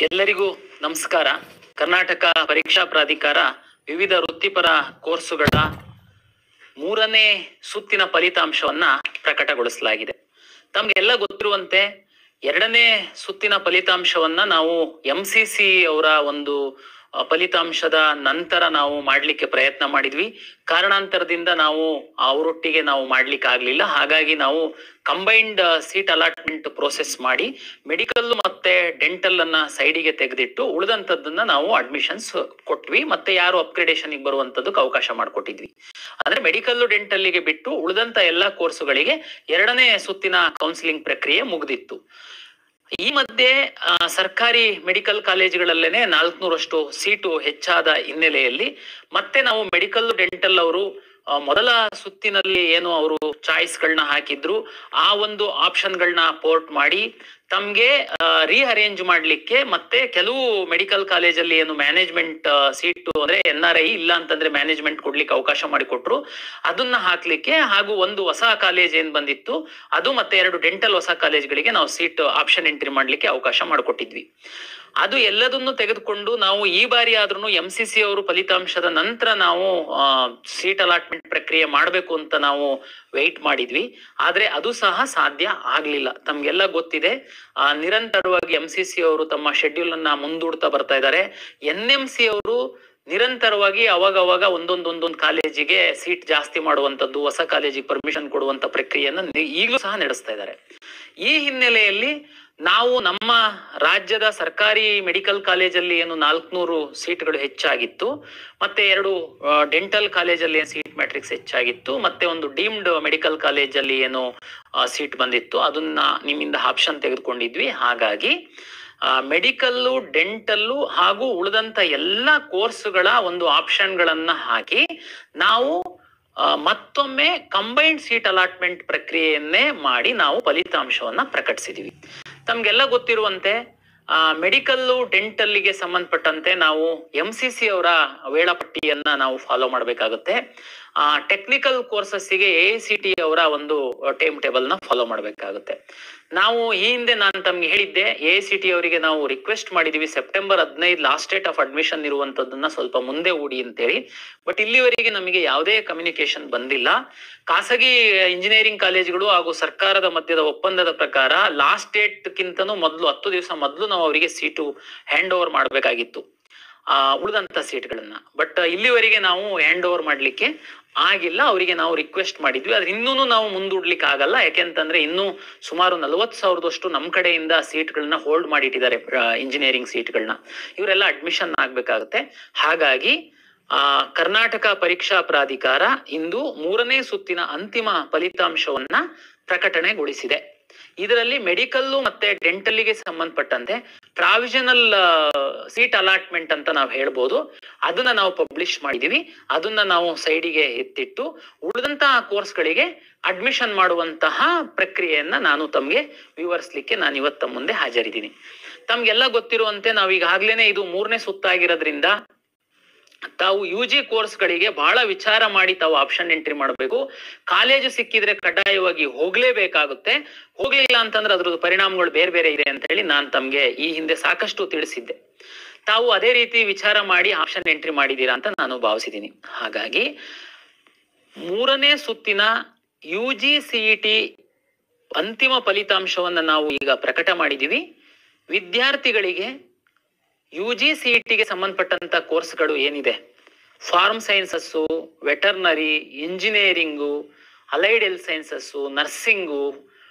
ಎಲ್ಲರಿಗೂ ನಮಸ್ಕಾರ. ಕರ್ನಾಟಕ ಪರೀಕ್ಷಾ ಪ್ರಾಧಿಕಾರ ವಿವಿಧ ವೃತ್ತಿಪರ ಕೋರ್ಸುಗಳ 3ನೇ ಸುತ್ತಿನ ಫಲಿತಾಂಶವನ್ನ ಪ್ರಕಟಗೊಳಿಸಲಾಗಿದೆ. ತಮಗೆಲ್ಲ ಗೊತ್ತಿರುವಂತೆ 2ನೇ ಸುತ್ತಿನ ಫಲಿತಾಂಶವನ್ನ ನಾವು MCC ಅವರ ಒಂದು ಫಲಿತಾಂಶದ ನಂತರ ನಾವು ಮಾಡ್ಲಿಕ್ಕೆ ಪ್ರಯತ್ನ ಮಾಡಿದ್ವಿ. ಕಾರಣಾಂತರದಿಂದ ನಾವು ಅವರೊಟ್ಟಿಗೆ ನಾವು ಮಾಡ್ಲಿಕ್ಕೆ ಆಗ್ಲಿಲ್ಲ. ಹಾಗಾಗಿ ನಾವು ಕಂಬೈನ್ಡ್ ಸೀಟ್ ಅಲಾಟ್ಮೆಂಟ್ ಪ್ರೋಸೆಸ್ ಮಾಡಿ ಮೆಡಿಕಲ್ ಮತ್ತೆ ಡೆಂಟಲ್ ಅನ್ನ ಸೈಡಿಗೆ ತೆಗೆದಿಟ್ಟು ಉಳಿದಂತದ್ದನ್ನ ನಾವು ಅಡ್ಮಿಷನ್ಸ್ ಕೊಟ್ವಿ. ಮತ್ತೆ ಯಾರು ಅಪ್ಗ್ರೇಡೇಷನ್ ಬರುವಂತದ್ದಕ್ಕೆ ಅವಕಾಶ ಮಾಡಿಕೊಟ್ಟಿದ್ವಿ. ಅಂದ್ರೆ ಮೆಡಿಕಲ್ ಡೆಂಟಲ್ಗೆ ಬಿಟ್ಟು ಉಳಿದಂತ ಎಲ್ಲಾ ಕೋರ್ಸುಗಳಿಗೆ 2ನೇ ಸುತ್ತಿನ ಕೌನ್ಸಿಲಿಂಗ್ ಪ್ರಕ್ರಿಯೆ ಮುಗಿದಿತ್ತು. ಈ ಮಧ್ಯೆ ಸರ್ಕಾರಿ ಮೆಡಿಕಲ್ ಕಾಲೇಜುಗಳಲ್ಲೇನೆ 400ರಷ್ಟು ಸೀಟು ಹೆಚ್ಚಾದ ಹಿನ್ನೆಲೆಯಲ್ಲಿ ಮತ್ತೆ ನಾವು ಮೆಡಿಕಲ್ ಡೆಂಟಲ್ ಅವರು ಮೊದಲ ಸುತ್ತಿನಲ್ಲಿ ಏನು ಅವರು ಚಾಯ್ಸ್ಗಳನ್ನ ಹಾಕಿದ್ರು ಆ ಒಂದು ಆಪ್ಷನ್ಗಳನ್ನ ಪೋರ್ಟ್ ಮಾಡಿ ತಮ್ಗೆ ರೀಅರೇಂಜ್ ಮಾಡ್ಲಿಕ್ಕೆ ಮತ್ತೆ ಕೆಲವು ಮೆಡಿಕಲ್ ಕಾಲೇಜಲ್ಲಿ ಏನು ಮ್ಯಾನೇಜ್ಮೆಂಟ್ ಸೀಟು ಅಂದ್ರೆ NRI ಇಲ್ಲ ಅಂತಂದ್ರೆ ಮ್ಯಾನೇಜ್ಮೆಂಟ್ ಕೊಡ್ಲಿಕ್ಕೆ ಅವಕಾಶ ಮಾಡಿಕೊಟ್ರು. ಅದನ್ನ ಹಾಕ್ಲಿಕ್ಕೆ ಹಾಗೂ ಒಂದು ಹೊಸ ಕಾಲೇಜ್ ಏನ್ ಬಂದಿತ್ತು ಅದು ಮತ್ತೆ 2 ಡೆಂಟಲ್ ಹೊಸ ಕಾಲೇಜ್ಗಳಿಗೆ ನಾವು ಸೀಟ್ ಆಪ್ಷನ್ ಎಂಟ್ರಿ ಮಾಡ್ಲಿಕ್ಕೆ ಅವಕಾಶ ಮಾಡಿಕೊಟ್ಟಿದ್ವಿ. ಅದು ಎಲ್ಲದನ್ನು ತೆಗೆದುಕೊಂಡು ನಾವು ಈ ಬಾರಿ ಆದ್ರೂ MCC ಅವರು ಫಲಿತಾಂಶದ ನಂತರ ನಾವು ಸೀಟ್ ಅಲಾಟ್ಮೆಂಟ್ ಪ್ರಕ್ರಿಯೆ ಮಾಡಬೇಕು ಅಂತ ನಾವು ವೆಯ್ಟ್ ಮಾಡಿದ್ವಿ. ಆದ್ರೆ ಅದು ಸಹ ಸಾಧ್ಯ ಆಗ್ಲಿಲ್ಲ. ತಮ್ಗೆಲ್ಲ ಗೊತ್ತಿದೆ, ನಿರಂತರವಾಗಿ MCC ಅವರು ತಮ್ಮ ಶೆಡ್ಯೂಲ್ ಅನ್ನ ಮುಂದೂಡ್ತಾ ಬರ್ತಾ ಇದ್ದಾರೆ. NMC ಅವರು ನಿರಂತರವಾಗಿ ಅವಾಗ ಒಂದೊಂದು ಕಾಲೇಜಿಗೆ ಸೀಟ್ ಜಾಸ್ತಿ ಮಾಡುವಂತದ್ದು, ಹೊಸ ಕಾಲೇಜಿಗೆ ಪರ್ಮಿಷನ್ ಕೊಡುವಂತ ಪ್ರಕ್ರಿಯೆಯನ್ನ ಈಗಲೂ ಸಹ ನಡೆಸ್ತಾ ಇದ್ದಾರೆ. ಈ ಹಿನ್ನೆಲೆಯಲ್ಲಿ ನಾವು ನಮ್ಮ ರಾಜ್ಯದ ಸರ್ಕಾರಿ ಮೆಡಿಕಲ್ ಕಾಲೇಜಲ್ಲಿ ಏನು 400 ಸೀಟ್ಗಳು ಹೆಚ್ಚಾಗಿತ್ತು, ಮತ್ತೆ 2 ಡೆಂಟಲ್ ಕಾಲೇಜಲ್ಲಿ ಸೀಟ್ ಮ್ಯಾಟ್ರಿಕ್ಸ್ ಹೆಚ್ಚಾಗಿತ್ತು, ಮತ್ತೆ ಒಂದು ಡೀಮ್ಡ್ ಮೆಡಿಕಲ್ ಕಾಲೇಜಲ್ಲಿ ಏನು ಸೀಟ್ ಬಂದಿತ್ತು ಅದನ್ನ ನಿಮ್ಮಿಂದ ಆಪ್ಷನ್ ತೆಗೆದುಕೊಂಡಿದ್ವಿ. ಹಾಗಾಗಿ ಮೆಡಿಕಲ್ಲು, ಡೆಂಟಲ್ಲು ಹಾಗೂ ಉಳಿದಂತ ಎಲ್ಲ ಕೋರ್ಸುಗಳ ಒಂದು ಆಪ್ಷನ್ಗಳನ್ನ ಹಾಕಿ ನಾವು ಮತ್ತೊಮ್ಮೆ ಕಂಬೈನ್ಡ್ ಸೀಟ್ ಅಲಾಟ್ಮೆಂಟ್ ಪ್ರಕ್ರಿಯೆಯನ್ನೇ ಮಾಡಿ ನಾವು ಫಲಿತಾಂಶವನ್ನ ಪ್ರಕಟಿಸಿದೀವಿ. ತಮ್ಗೆಲ್ಲ ಗೊತ್ತಿರುವಂತೆ ಮೆಡಿಕಲ್ಲು, ಡೆಂಟಲ್ಗೆ ಸಂಬಂಧಪಟ್ಟಂತೆ ನಾವು MCC ಅವರ ವೇಳಾಪಟ್ಟಿಯನ್ನ ನಾವು ಫಾಲೋ ಮಾಡಬೇಕಾಗುತ್ತೆ. ಟೆಕ್ನಿಕಲ್ ಕೋರ್ಸಸ್ಸಿಗೆ AICT ಅವರ ಒಂದು ಟೈಮ್ ಟೇಬಲ್ ನ ಫಾಲೋ ಮಾಡಬೇಕಾಗುತ್ತೆ. ನಾವು ಈ ಹಿಂದೆ ನಾನು ತಮ್ಗೆ ಹೇಳಿದ್ದೆ, AICT ಅವರಿಗೆ ನಾವು ರಿಕ್ವೆಸ್ಟ್ ಮಾಡಿದೀವಿ September 15 last date of admission ಇರುವಂತದ್ದನ್ನ ಸ್ವಲ್ಪ ಮುಂದೆ ಹೂಡಿ ಅಂತೇಳಿ. ಬಟ್ ಇಲ್ಲಿವರೆಗೆ ನಮಗೆ ಯಾವುದೇ ಕಮ್ಯುನಿಕೇಶನ್ ಬಂದಿಲ್ಲ. ಖಾಸಗಿ ಇಂಜಿನಿಯರಿಂಗ್ ಕಾಲೇಜುಗಳು ಹಾಗೂ ಸರ್ಕಾರದ ಮಧ್ಯದ ಒಪ್ಪಂದದ ಪ್ರಕಾರ ಲಾಸ್ಟ್ ಡೇಟ್ ಕಿಂತನೂ ಮೊದಲು 10 ದಿವಸ ಮೊದಲು ನಾವು ಅವರಿಗೆ ಸೀಟು ಹ್ಯಾಂಡ್ ಓವರ್ ಮಾಡಬೇಕಾಗಿತ್ತು ಉಳಿದಂತ ಸೀಟ್ಗಳನ್ನ. ಬಟ್ ಇಲ್ಲಿವರೆಗೆ ನಾವು ಹ್ಯಾಂಡ್ ಓವರ್ ಮಾಡ್ಲಿಕ್ಕೆ ಆಗಿಲ್ಲ. ಅವರಿಗೆ ನಾವು ರಿಕ್ವೆಸ್ಟ್ ಮಾಡಿದ್ವಿ, ಆದ್ರೆ ಇನ್ನೂ ನಾವು ಮುಂದೂಡ್ಲಿಕ್ಕೆ ಆಗಲ್ಲ. ಯಾಕೆಂತಂದ್ರೆ ಇನ್ನೂ ಸುಮಾರು 40,000ದಷ್ಟು ನಮ್ಮ ಕಡೆಯಿಂದ ಸೀಟ್ಗಳನ್ನ ಹೋಲ್ಡ್ ಮಾಡಿಟ್ಟಿದ್ದಾರೆ, ಇಂಜಿನಿಯರಿಂಗ್ ಸೀಟ್ಗಳನ್ನ. ಇವರೆಲ್ಲ ಅಡ್ಮಿಷನ್ ಆಗ್ಬೇಕಾಗತ್ತೆ. ಹಾಗಾಗಿ ಕರ್ನಾಟಕ ಪರೀಕ್ಷಾ ಪ್ರಾಧಿಕಾರ ಇಂದು 3ನೇ ಸುತ್ತಿನ ಅಂತಿಮ ಫಲಿತಾಂಶವನ್ನ ಪ್ರಕಟಣೆಗೊಳಿಸಿದೆ. ಇದರಲ್ಲಿ ಮೆಡಿಕಲ್ಲು ಮತ್ತೆ ಡೆಂಟಲ್ಗೆ ಸಂಬಂಧಪಟ್ಟಂತೆ ಪ್ರಾವಿಷನಲ್ ಸೀಟ್ ಅಲಾಟ್ಮೆಂಟ್ ಅಂತ ನಾವು ಹೇಳ್ಬೋದು, ಅದನ್ನ ನಾವು ಪಬ್ಲಿಷ್ ಮಾಡಿದೀವಿ. ಅದನ್ನ ನಾವು ಸೈಡಿಗೆ ಎತ್ತಿಟ್ಟು ಉಳಿದಂತಹ ಕೋರ್ಸ್ಗಳಿಗೆ ಅಡ್ಮಿಷನ್ ಮಾಡುವಂತಹ ಪ್ರಕ್ರಿಯೆಯನ್ನ ನಾನು ತಮ್ಗೆ ವಿವರಿಸ್ಲಿಕ್ಕೆ ನಾನು ಇವತ್ತ ಮುಂದೆ ಹಾಜರಿದ್ದೀನಿ. ತಮ್ಗೆಲ್ಲ ಗೊತ್ತಿರುವಂತೆ ನಾವೀಗಾಗ್ಲೇನೆ ಇದು 3ನೇ ಸುತ್ತಾಗಿರೋದ್ರಿಂದ ತಾವು UG ಕೋರ್ಸ್ಗಳಿಗೆ ಬಹಳ ವಿಚಾರ ಮಾಡಿ ತಾವು ಆಪ್ಷನ್ ಎಂಟ್ರಿ ಮಾಡಬೇಕು. ಕಾಲೇಜು ಸಿಕ್ಕಿದ್ರೆ ಕಡ್ಡಾಯವಾಗಿ ಹೋಗ್ಲೇಬೇಕಾಗುತ್ತೆ. ಹೋಗ್ಲಿಲ್ಲ ಅಂತಂದ್ರೆ ಅದ್ರದ್ದು ಪರಿಣಾಮಗಳು ಬೇರೆ ಬೇರೆ ಇದೆ ಅಂತ ಹೇಳಿ ನಾನು ತಮ್ಗೆ ಈ ಹಿಂದೆ ಸಾಕಷ್ಟು ತಿಳಿಸಿದ್ದೆ. ತಾವು ಅದೇ ರೀತಿ ವಿಚಾರ ಮಾಡಿ ಆಪ್ಷನ್ ಎಂಟ್ರಿ ಮಾಡಿದೀರಾ ಅಂತ ನಾನು ಭಾವಿಸಿದ್ದೀನಿ. ಹಾಗಾಗಿ 3ನೇ ಸುತ್ತಿನ UG CET ಅಂತಿಮ ಫಲಿತಾಂಶವನ್ನ ನಾವು ಈಗ ಪ್ರಕಟ ಮಾಡಿದೀವಿ. ವಿದ್ಯಾರ್ಥಿಗಳಿಗೆ UG CETಗೆ ಸಂಬಂಧಪಟ್ಟಂತ ಕೋರ್ಸ್ಗಳು ಏನಿದೆ, pharm sciences, veterinary, engineering, allied health sciences, nursing,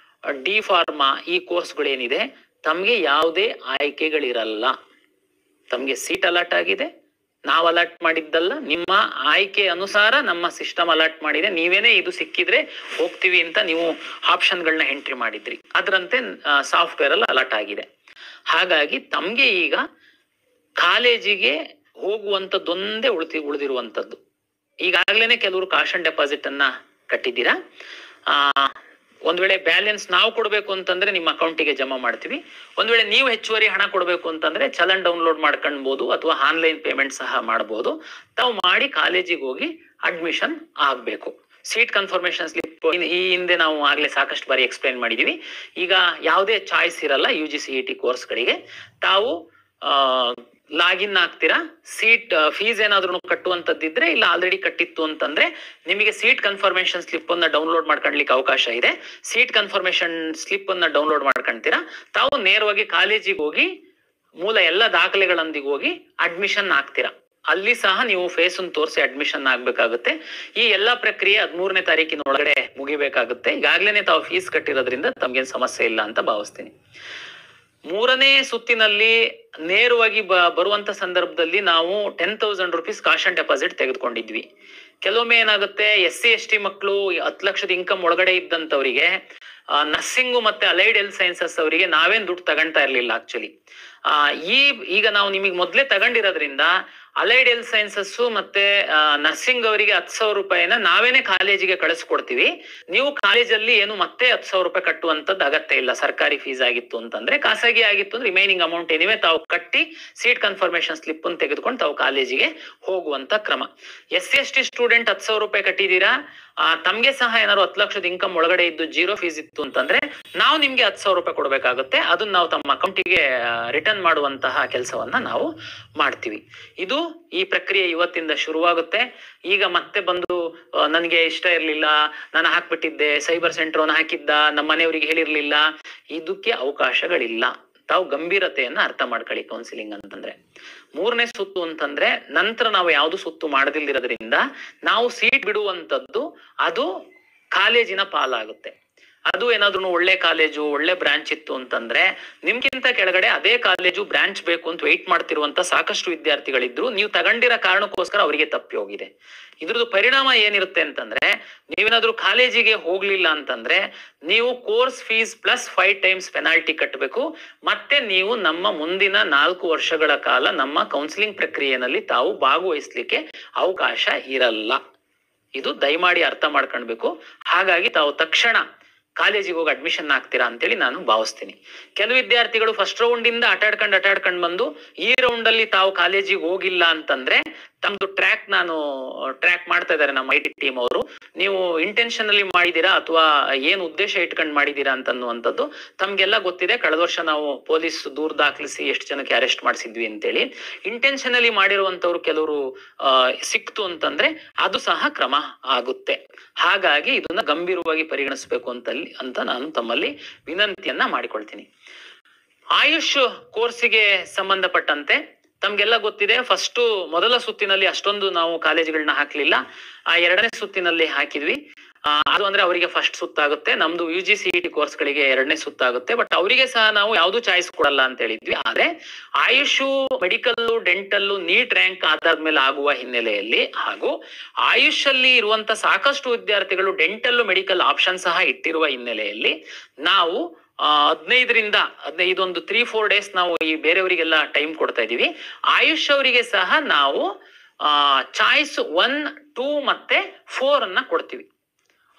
D pharma, ಈ ಕೋರ್ಸ್ಗಳು ಏನಿದೆ ತಮ್ಗೆ ಯಾವುದೇ ಆಯ್ಕೆಗಳಿರಲ್ಲ. ತಮ್ಗೆ ಸೀಟ್ ಅಲಾಟ್ ಆಗಿದೆ, ನಾವು ಅಲಾಟ್ ಮಾಡಿದ್ದಲ್ಲ, ನಿಮ್ಮ ಆಯ್ಕೆ ಅನುಸಾರ ನಮ್ಮ ಸಿಸ್ಟಮ್ ಅಲಾಟ್ ಮಾಡಿದೆ. ನೀವೇನೇ ಇದು ಸಿಕ್ಕಿದ್ರೆ ಹೋಗ್ತೀವಿ ಅಂತ ನೀವು ಆಪ್ಷನ್ಗಳನ್ನ ಎಂಟ್ರಿ ಮಾಡಿದ್ರಿ, ಅದರಂತೆ ಸಾಫ್ಟ್ವೇರ್ ಅಲ್ಲಿ ಅಲಾಟ್ ಆಗಿದೆ. ಹಾಗಾಗಿ ತಮ್ಗೆ ಈಗ ಕಾಲೇಜಿಗೆ ಹೋಗುವಂಥದ್ದೊಂದೇ ಉಳಿದಿರುವಂಥದ್ದು. ಈಗಾಗ್ಲೇನೆ ಕೆಲವರು ಕಾಶನ್ ಡೆಪಾಸಿಟ್ ಅನ್ನ ಕಟ್ಟಿದ್ದೀರಾ. ಒಂದ್ ವೇಳೆ ಬ್ಯಾಲೆನ್ಸ್ ನಾವು ಕೊಡ್ಬೇಕು ಅಂತಂದ್ರೆ ನಿಮ್ಮ ಅಕೌಂಟಿಗೆ ಜಮಾ ಮಾಡ್ತೀವಿ. ಒಂದ್ ವೇಳೆ ನೀವು ಹೆಚ್ಚುವರಿ ಹಣ ಕೊಡ್ಬೇಕು ಅಂತಂದ್ರೆ ಚಲನ್ ಡೌನ್ಲೋಡ್ ಮಾಡ್ಕೊಳ್ಬಹುದು ಅಥವಾ ಆನ್ಲೈನ್ ಪೇಮೆಂಟ್ ಸಹ ಮಾಡಬಹುದು. ತಾವು ಮಾಡಿ ಕಾಲೇಜಿಗೆ ಹೋಗಿ ಅಡ್ಮಿಷನ್ ಆಗ್ಬೇಕು. ಸೀಟ್ ಕನ್ಫರ್ಮೇಶನ್ ಸ್ಲಿಪ್ ಈ ಹಿಂದೆ ನಾವು ಆಗ್ಲೇ ಸಾಕಷ್ಟು ಬಾರಿ ಎಕ್ಸ್ಪ್ಲೈನ್ ಮಾಡಿದೀವಿ. ಈಗ ಯಾವುದೇ ಚಾಯ್ಸ್ ಇರಲ್ಲ UG CET ಕೋರ್ಸ್ಗಳಿಗೆ. ತಾವು ಲಾಗಿನ್ ಆಗ್ತೀರಾ. ಸೀಟ್ ಫೀಸ್ ಏನಾದ್ರು ಕಟ್ಟುವಂತದ್ದಿದ್ರೆ, ಇಲ್ಲ ಆಲ್ರೆಡಿ ಕಟ್ಟಿತ್ತು ಅಂತಂದ್ರೆ ನಿಮಗೆ ಸೀಟ್ ಕನ್ಫರ್ಮೇಶನ್ ಸ್ಲಿಪ್ ಅನ್ನ ಡೌನ್ಲೋಡ್ ಮಾಡ್ಕೊಳ್ಲಿಕ್ಕೆ ಅವಕಾಶ ಇದೆ. ಸೀಟ್ ಕನ್ಫರ್ಮೇಶನ್ ಸ್ಲಿಪ್ ಅನ್ನ ಡೌನ್ಲೋಡ್ ಮಾಡ್ಕೊಂತೀರಾ. ತಾವು ನೇರವಾಗಿ ಕಾಲೇಜಿಗೆ ಹೋಗಿ ಮೂಲ ಎಲ್ಲ ದಾಖಲೆಗಳೊಂದಿಗೆ ಹೋಗಿ ಅಡ್ಮಿಷನ್ ಆಗ್ತೀರಾ. ಅಲ್ಲಿ ಸಹ ನೀವು ಫೇಸ್ ಅನ್ನು ತೋರಿಸಿ ಅಡ್ಮಿಷನ್ ಆಗ್ಬೇಕಾಗುತ್ತೆ. ಈ ಎಲ್ಲಾ ಪ್ರಕ್ರಿಯೆ 13ನೇ ತಾರೀಕಿನ ಒಳಗಡೆ ಮುಗಿಬೇಕಾಗುತ್ತೆ. ಈಗಾಗ್ಲೇನೆ ತಾವು ಫೀಸ್ ಕಟ್ಟಿರೋದ್ರಿಂದ ತಮ್ಗೇನ್ ಸಮಸ್ಯೆ ಇಲ್ಲ ಅಂತ ಭಾವಿಸ್ತೀನಿ. 3ನೇ ಸುತ್ತಿನಲ್ಲಿ ನೇರವಾಗಿ ಬರುವಂತ ಸಂದರ್ಭದಲ್ಲಿ ನಾವು 10,000 rupees ಕಾಶ್ ಅಂಡ್ ಡೆಪಾಸಿಟ್ ತೆಗೆದುಕೊಂಡಿದ್ವಿ. ಕೆಲವೊಮ್ಮೆ ಏನಾಗುತ್ತೆ, SC ST ಮಕ್ಕಳು 10 ಲಕ್ಷದ ಇನ್ಕಮ್ ಒಳಗಡೆ ಇದ್ದಂತವರಿಗೆ ನರ್ಸಿಂಗು ಮತ್ತೆ ಅಲೈಡ್ ಹೆಲ್ತ್ ಸೈನ್ಸಸ್ ಅವರಿಗೆ ನಾವೇನ್ ದುಡ್ಡು ತಗೊಂತಾ ಇರ್ಲಿಲ್ಲ ಆಕ್ಚುಲಿ. ಈಗ ನಾವು ನಿಮಗೆ ಮೊದ್ಲೇ ತಗೊಂಡಿರೋದ್ರಿಂದ ಅಲೈಡ್ ಹೆಲ್ತ್ ಸೈನ್ಸಸ್ ಮತ್ತೆ ನರ್ಸಿಂಗ್ ಅವರಿಗೆ 10,000 ರೂಪಾಯಿನ ನಾವೇನೆ ಕಾಲೇಜಿಗೆ ಕಳಿಸ್ಕೊಡ್ತೀವಿ. ನೀವು ಕಾಲೇಜಲ್ಲಿ ಏನು ಮತ್ತೆ 10,000 ರೂಪಾಯಿ ಕಟ್ಟುವಂತದ್ದು ಅಗತ್ಯ ಇಲ್ಲ. ಸರ್ಕಾರಿ ಫೀಸ್ ಆಗಿತ್ತು ಅಂತಂದ್ರೆ, ಖಾಸಗಿ ಆಗಿತ್ತು ಅಂದ್ರೆ ರಿಮೈನಿಂಗ್ ಅಮೌಂಟ್ ಏನಿವೆ ತಾವು ಕಟ್ಟಿ ಸೀಟ್ ಕನ್ಫರ್ಮೇಶನ್ ಸ್ಲಿಪ್ ಅನ್ನು ತೆಗೆದುಕೊಂಡು ತಾವು ಕಾಲೇಜಿಗೆ ಹೋಗುವಂತ ಕ್ರಮ. SC ST ಸ್ಟೂಡೆಂಟ್ 10,000 ರೂಪಾಯಿ ಕಟ್ಟಿದೀರಾ, ತಮ್ಗೆ ಸಹ ಏನಾದ್ರು 10 ಲಕ್ಷದ ಇನ್ಕಮ್ ಒಳಗಡೆ ಇದ್ದು ಜೀರೋ ಫೀಸ್ ಇತ್ತು ಅಂತಂದ್ರೆ ನಾವು ನಿಮ್ಗೆ 10,000 ರೂಪಾಯಿ ಕೊಡ್ಬೇಕಾಗುತ್ತೆ. ಅದನ್ನ ನಾವು ತಮ್ಮ ಅಕೌಂಟಿಗೆ ರಿಟರ್ನ್ ಮಾಡುವಂತಹ ಕೆಲಸವನ್ನ ನಾವು ಮಾಡ್ತೀವಿ. ಇದು ಈ ಪ್ರಕ್ರಿಯೆ ಇವತ್ತಿಂದ ಶುರುವಾಗುತ್ತೆ. ಈಗ ಮತ್ತೆ ಬಂದು ನನಗೆ ಇಷ್ಟ ಇರ್ಲಿಲ್ಲ, ನಾನು ಹಾಕ್ಬಿಟ್ಟಿದ್ದೆ, ಸೈಬರ್ ಸೆಂಟರ್ ಹಾಕಿದ್ದ, ನಮ್ಮ ಮನೆಯವರಿಗೆ ಹೇಳಿರ್ಲಿಲ್ಲ, ಇದಕ್ಕೆ ಅವಕಾಶಗಳಿಲ್ಲ. ತಾವು ಗಂಭೀರತೆಯನ್ನ ಅರ್ಥ ಮಾಡ್ಕೊಳ್ಳಿ. ಕೌನ್ಸಿಲಿಂಗ್ ಅಂತಂದ್ರೆ 3ನೇ ಸುತ್ತು ಅಂತಂದ್ರೆ ನಂತರ ನಾವು ಯಾವ್ದು ಸುತ್ತು ಮಾಡದಿಲ್ದಿರೋದ್ರಿಂದ ನಾವು ಸೀಟ್ ಬಿಡುವಂತದ್ದು ಅದು ಕಾಲೇಜಿನ ಪಾಲಾಗುತ್ತೆ. ಅದು ಏನಾದ್ರು ಒಳ್ಳೆ ಕಾಲೇಜು, ಒಳ್ಳೆ ಬ್ರಾಂಚ್ ಇತ್ತು ಅಂತಂದ್ರೆ ನಿಮ್ಗಿಂತ ಕೆಳಗಡೆ ಅದೇ ಕಾಲೇಜು ಬ್ರಾಂಚ್ ಬೇಕು ಅಂತ ವೆಯ್ಟ್ ಮಾಡ್ತಿರುವಂತ ಸಾಕಷ್ಟು ವಿದ್ಯಾರ್ಥಿಗಳಿದ್ರು. ನೀವು ತಗೊಂಡಿರೋ ಕಾರಣಕ್ಕೋಸ್ಕರ ಅವರಿಗೆ ತಪ್ಪಿ ಹೋಗಿದೆ. ಇದ್ರದ್ದು ಪರಿಣಾಮ ಏನಿರುತ್ತೆ ಅಂತಂದ್ರೆ, ನೀವೇನಾದ್ರೂ ಕಾಲೇಜಿಗೆ ಹೋಗ್ಲಿಲ್ಲ ಅಂತಂದ್ರೆ ನೀವು course fees plus 5 times penalty ಕಟ್ಟಬೇಕು. ಮತ್ತೆ ನೀವು ನಮ್ಮ ಮುಂದಿನ 4 ವರ್ಷಗಳ ಕಾಲ ನಮ್ಮ ಕೌನ್ಸಿಲಿಂಗ್ ಪ್ರಕ್ರಿಯೆಯಲ್ಲಿ ತಾವು ಭಾಗವಹಿಸ್ಲಿಕ್ಕೆ ಅವಕಾಶ ಇರಲ್ಲ. ಇದು ದಯಮಾಡಿ ಅರ್ಥ ಮಾಡ್ಕೊಳ್ಬೇಕು. ಹಾಗಾಗಿ ತಾವು ತಕ್ಷಣ ಕಾಲೇಜಿಗೆ ಹೋಗಿ ಅಡ್ಮಿಷನ್ ಆಗ್ತೀರಾ ಅಂತೇಳಿ ನಾನು ಭಾವಿಸ್ತೀನಿ. ಕೆಲವು ವಿದ್ಯಾರ್ಥಿಗಳು ಫಸ್ಟ್ ರೌಂಡ್ ಇಂದ ಅಟಾಡ್ಕೊಂಡು ಬಂದು ಈ ರೌಂಡ್ ಅಲ್ಲಿ ತಾವು ಕಾಲೇಜಿಗೆ ಹೋಗಿಲ್ಲ ಅಂತಂದ್ರೆ ತಮ್ದು ಟ್ರ್ಯಾಕ್ ಮಾಡ್ತಾ ಇದ್ದಾರೆ ನಮ್ಮ IT ಟೀಮ್ ಅವರು. ನೀವು ಇಂಟೆನ್ಷನಲಿ ಮಾಡಿದೀರಾ ಅಥವಾ ಏನು ಉದ್ದೇಶ ಇಟ್ಕೊಂಡು ಮಾಡಿದೀರಾ ಅಂತನ್ನುವಂಥದ್ದು ತಮ್ಗೆಲ್ಲ ಗೊತ್ತಿದೆ. ಕಳೆದ ವರ್ಷ ನಾವು ಪೊಲೀಸ್ ದೂರು ದಾಖಲಿಸಿ ಎಷ್ಟು ಜನಕ್ಕೆ ಅರೆಸ್ಟ್ ಮಾಡಿಸಿದ್ವಿ ಅಂತೇಳಿ. ಇಂಟೆನ್ಷನಲಿ ಮಾಡಿರುವಂತವ್ರು ಕೆಲವರು ಸಿಕ್ತು ಅಂತಂದ್ರೆ ಅದು ಸಹ ಕ್ರಮ ಆಗುತ್ತೆ. ಹಾಗಾಗಿ ಇದನ್ನ ಗಂಭೀರವಾಗಿ ಪರಿಗಣಿಸಬೇಕು ಅಂತ ನಾನು ತಮ್ಮಲ್ಲಿ ವಿನಂತಿಯನ್ನ ಮಾಡಿಕೊಳ್ತೀನಿ. ಆಯುಷ್ ಕೋರ್ಸಿಗೆ ಸಂಬಂಧಪಟ್ಟಂತೆ ತಮ್ಗೆಲ್ಲ ಗೊತ್ತಿದೆ, ಮೊದಲ ಸುತ್ತಿನಲ್ಲಿ ಅಷ್ಟೊಂದು ನಾವು ಕಾಲೇಜುಗಳನ್ನ ಹಾಕ್ಲಿಲ್ಲ. 2ನೇ ಸುತ್ತಿನಲ್ಲಿ ಹಾಕಿದ್ವಿ. ಅದು ಅಂದ್ರೆ ಅವರಿಗೆ ಫಸ್ಟ್ ಸುತ್ತಾಗುತ್ತೆ. ನಮ್ದು UG CET ಕೋರ್ಸ್ಗಳಿಗೆ 2ನೇ ಸುತ್ತಾಗುತ್ತೆ. ಬಟ್ ಅವರಿಗೆ ಸಹ ನಾವು ಯಾವ್ದು ಚಾಯ್ಸ್ ಕೊಡಲ್ಲ ಅಂತ ಹೇಳಿದ್ವಿ. ಆದ್ರೆ AYUSH, medical, dental NEET rank ಆಧಾರದ ಮೇಲೆ ಆಗುವ ಹಿನ್ನೆಲೆಯಲ್ಲಿ ಹಾಗೂ ಆಯುಷ್ ಅಲ್ಲಿ ಇರುವಂತ ಸಾಕಷ್ಟು ವಿದ್ಯಾರ್ಥಿಗಳು ಡೆಂಟಲ್, ಮೆಡಿಕಲ್ ಆಪ್ಷನ್ ಸಹ ಇಟ್ಟಿರುವ ಹಿನ್ನೆಲೆಯಲ್ಲಿ ನಾವು 15 ಒಂದು 3-4 days ನಾವು ಈ ಬೇರೆಯವರಿಗೆಲ್ಲ ಟೈಮ್ ಕೊಡ್ತಾ ಇದೀವಿ. ಆಯುಷ್ ಅವರಿಗೆ ಸಹ ನಾವು ಚಾಯ್ಸ್ 1, 2 ಮತ್ತೆ 4 ಅನ್ನ ಕೊಡ್ತೀವಿ.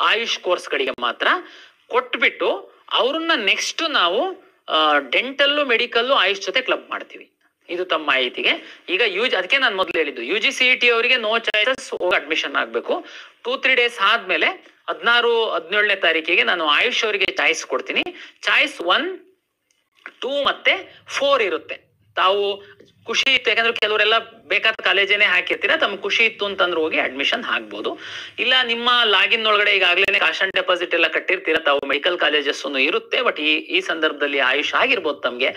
ಆಯುಷ್ ಕೋರ್ಸ್ಗಳಿಗೆ ಮಾತ್ರ ಕೊಟ್ಬಿಟ್ಟು ಅವ್ರನ್ನ ನೆಕ್ಸ್ಟ್ ನಾವು ಡೆಂಟಲ್, ಮೆಡಿಕಲ್, ಆಯುಷ್ ಜೊತೆ ಕ್ಲಬ್ ಮಾಡ್ತೀವಿ. ಇದು ತಮ್ಮ ಮಾಹಿತಿಗೆ. ಈಗ ಅದಕ್ಕೆ ನಾನು ಮೊದಲು ಹೇಳಿದ್ದು UG CET ಅವರಿಗೆ ನೋ ಚಾಯ್ಸಸ್, ಹೋಗಿ ಅಡ್ಮಿಷನ್ ಆಗ್ಬೇಕು. 2-3 days ಆದ್ಮೇಲೆ 16, 17ನೇ ತಾರೀಕಿಗೆ ನಾನು ಆಯುಷ್ ಅವರಿಗೆ ಚಾಯ್ಸ್ ಕೊಡ್ತೀನಿ. ಚಾಯ್ಸ್ 1, 2 ಮತ್ತೆ 4 ಇರುತ್ತೆ. ತಾವು ಖುಷಿ ಇತ್ತು, ಯಾಕಂದ್ರೆ ಕೆಲವರೆಲ್ಲ ಬೇಕಾದ ಕಾಲೇಜೇನೆ ಹಾಕಿರ್ತೀರಾ, ತಮ್ಗೆ ಖುಷಿ ಇತ್ತು ಅಂತಂದ್ರೆ ಹೋಗಿ ಅಡ್ಮಿಷನ್ ಆಗ್ಬೋದು. ಇಲ್ಲ ನಿಮ್ಮ ಲಾಗಿನ್ ಒಳಗಡೆ ಈಗಾಗಲೇ ಕಾಶ್ ಅಂಡ್ ಡೆಪಾಸಿಟ್ ಎಲ್ಲ ಕಟ್ಟಿರ್ತೀರಾ, ತಾವು ಮೆಡಿಕಲ್ ಕಾಲೇಜಸ್ ಇರುತ್ತೆ. ಬಟ್ ಈ ಸಂದರ್ಭದಲ್ಲಿ ಆಯುಷ್ ಆಗಿರ್ಬೋದು ತಮ್ಗೆ,